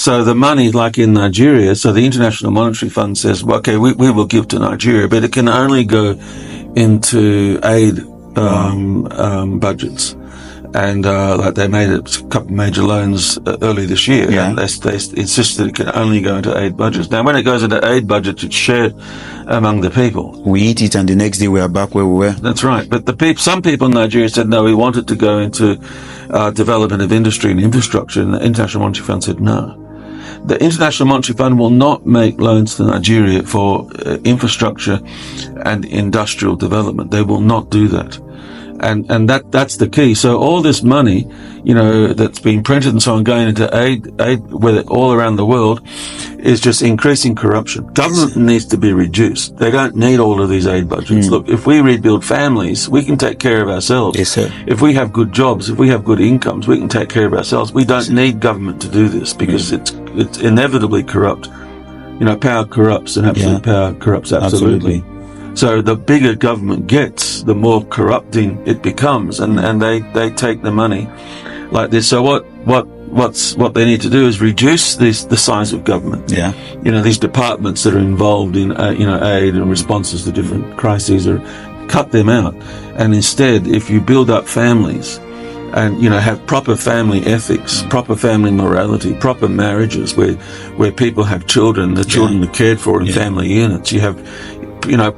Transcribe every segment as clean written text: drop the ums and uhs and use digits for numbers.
So the money, like in Nigeria, so the International Monetary Fund says, well, okay, we will give to Nigeria, but it can only go into aid budgets. And like they made a couple of major loans early this year, and they insist that it can only go into aid budgets. Now, when it goes into aid budgets, it's shared among the people. We eat it, and the next day we are back where we were. That's right. But some people in Nigeria said, no, we want it to go into development of industry and infrastructure, and the International Monetary Fund said no. The International Monetary Fund will not make loans to Nigeria for infrastructure and industrial development. They will not do that. And that's the key. So all this money, that's being printed and so on, going into aid with it all around the world, is just increasing corruption. Government needs to be reduced. They don't need all of these aid budgets. Look, if we rebuild families, we can take care of ourselves. Yes, sir. If we have good jobs, if we have good incomes, we can take care of ourselves. We don't need government to do this because it's inevitably corrupt. Power corrupts, and absolute power corrupts absolutely. So the bigger government gets, the more corrupting it becomes, and they take the money like this. So what they need to do is reduce the size of government. Yeah. These departments that are involved in aid and responses to different crises, or cut them out. And instead, if you build up families and have proper family ethics, proper family morality, proper marriages where people have children, the children are cared for in family units, you have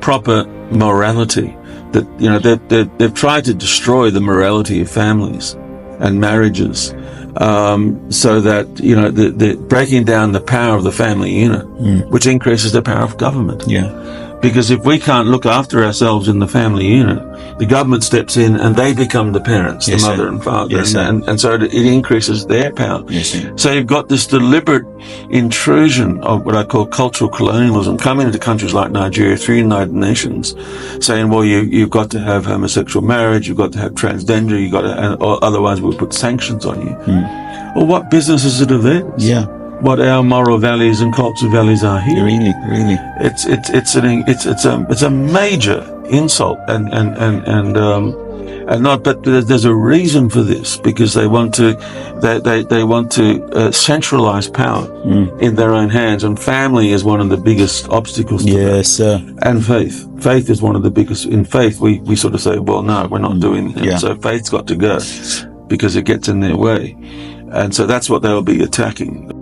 proper morality. That they've tried to destroy the morality of families and marriages, so that the breaking down the power of the family unit, which increases the power of government. Because if we can't look after ourselves in the family unit, the government steps in and they become the parents, the mother and father, and so it increases their power. So you've got this deliberate intrusion of what I call cultural colonialism coming into countries like Nigeria through the United Nations, saying, well, you've got to have homosexual marriage, you've got to have transgender, you've got to, or otherwise we'll put sanctions on you. Well, what business is it of theirs? What our moral values and cultural values are here. Really. It's a major insult, and not. But there's a reason for this, because they want to centralize power in their own hands, and family is one of the biggest obstacles to that. And faith is one of the biggest. In faith, we sort of say, well, no, we're not doing that. So faith's got to go because it gets in their way, and so that's what they'll be attacking.